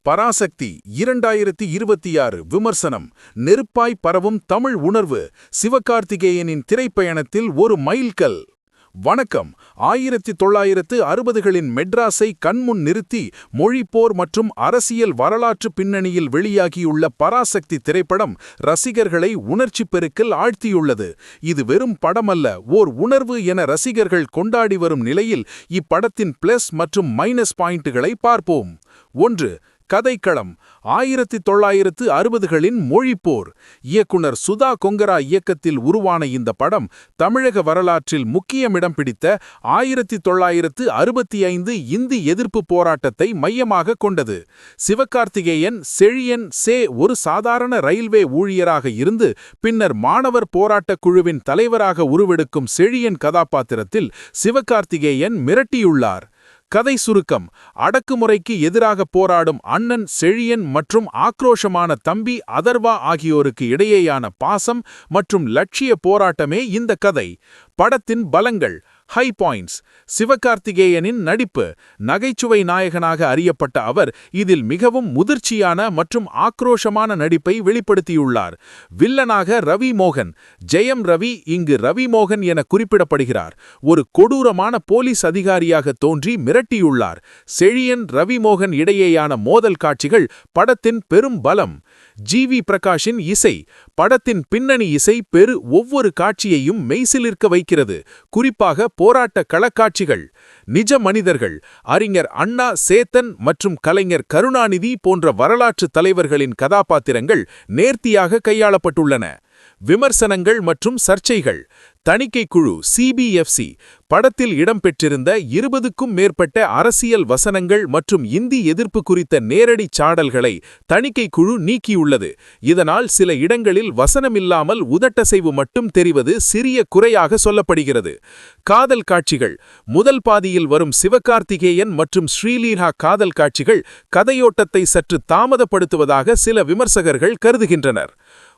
பராசக்தி 2026 விமர்சனம். நெருப்பாய் பரவும் தமிழ் உணர்வு. சிவகார்த்திகேயனின் திரைப்பயணத்தில் ஒரு மைல்கல். வணக்கம். 1960களின் மெட்ராஸை கண்முன் நிறுத்தி மொழிப்போர் மற்றும் அரசியல் வரலாற்று பின்னணியில் வெளியாகியுள்ள பராசக்தி திரைப்படம் ரசிகர்களை உணர்ச்சி பெருக்கில் ஆழ்த்தியுள்ளது. இது வெறும் படமல்ல, ஓர் உணர்வு என ரசிகர்கள் கொண்டாடி வரும் நிலையில் இப்படத்தின் பிளஸ் மற்றும் மைனஸ் பாயிண்ட்டுகளை பார்ப்போம். 1. கதைக்களம். 1960களின் மொழிப்போர். இயக்குனர் சுதா கொங்கரா இயக்கத்தில் உருவான இந்த படம் தமிழக வரலாற்றில் முக்கியமிடம் பிடித்த 1965 இந்தி எதிர்ப்பு போராட்டத்தை மையமாக கொண்டது. சிவகார்த்திகேயன் செழியன் ஒரு சாதாரண ரயில்வே ஊழியராக இருந்து பின்னர் மாணவர் போராட்டக் குழுவின் தலைவராக உருவெடுக்கும் செழியன் கதாபாத்திரத்தில் சிவகார்த்திகேயன் மிரட்டியுள்ளார். கதை சுருக்கம். அடக்குமுறைக்கு எதிராக போராடும் அண்ணன் செழியன் மற்றும் ஆக்ரோஷமான தம்பி அதர்வா ஆகியோருக்கு இடையேயான பாசம் மற்றும் லட்சிய போராட்டமே இந்த கதை. படத்தின் பலங்கள். High points. சிவகார்த்திகேயனின் நடிப்பு. நகைச்சுவை நாயகனாக அறியப்பட்ட அவர் இதில் மிகவும் முதிர்ச்சியான மற்றும் ஆக்ரோஷமான நடிப்பை வெளிப்படுத்தியுள்ளார். வில்லனாக ரவி மோகன். ஜெயம் ரவி இங்கு ரவி மோகன் என குறிப்பிடப்படுகிறார். ஒரு கொடூரமான போலீஸ் அதிகாரியாக தோன்றி மிரட்டியுள்ளார். செழியன் ரவி மோகன் இடையேயான மோதல் காட்சிகள் படத்தின் பெரும் பலம். ஜி.வி. பிரகாஷின் இசை. படத்தின் பின்னணி இசை ஒவ்வொரு காட்சியையும் மெய்சிலிர்க்க வைக்கிறது. குறிப்பாக போராட்ட களக்காட்சிகள். நிஜ மனிதர்கள். அறிஞர் அண்ணா, சேத்தன் மற்றும் கலைஞர் கருணாநிதி போன்ற வரலாற்று தலைவர்களின் கதாபாத்திரங்கள் நேர்த்தியாக கையாளப்பட்டுள்ளன. விமர்சனங்கள் மற்றும் சர்ச்சைகள். தணிக்கை குழு சிபிஎஃப்சி. படத்தில் இடம்பெற்றிருந்த 20க்கும் மேற்பட்ட அரசியல் வசனங்கள் மற்றும் இந்தி எதிர்ப்பு குறித்த நேரடி சாடல்களை தணிக்கை குழு நீக்கியுள்ளது. இதனால் சில இடங்களில் வசனமில்லாமல் உதட்டசைவு மட்டும் தெரிவது சிறிய குறையாக சொல்லப்படுகிறது. காதல் காட்சிகள். முதல் பாதியில் வரும் சிவகார்த்திகேயன் மற்றும் ஸ்ரீலீலா காதல் காட்சிகள் கதையோட்டத்தை சற்று தாமதப்படுத்துவதாக சில விமர்சகர்கள் கருதுகின்றனர்.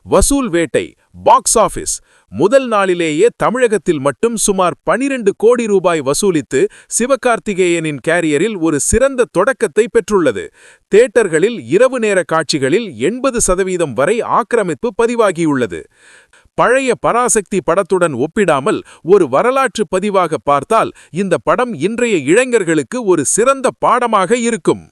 வசூல் வேட்டை. Box office. முதல் நாளிலேயே தமிழகத்தில் மட்டும் சுமார் 12 கோடி ரூபாய் வசூலித்து சிவகார்த்திகேயனின் கேரியரில் ஒரு சிறந்த தொடக்கத்தை பெற்றுள்ளது. தியேட்டர்களில் இரவு நேர காட்சிகளில் 80% வரை ஆக்கிரமிப்பு பதிவாகியுள்ளது. பழைய பராசக்தி படத்துடன் ஒப்பிடாமல் ஒரு வரலாற்று பதிவாக பார்த்தால் இந்த படம் இன்றைய இளைஞர்களுக்கு ஒரு சிறந்த பாடமாக இருக்கும்.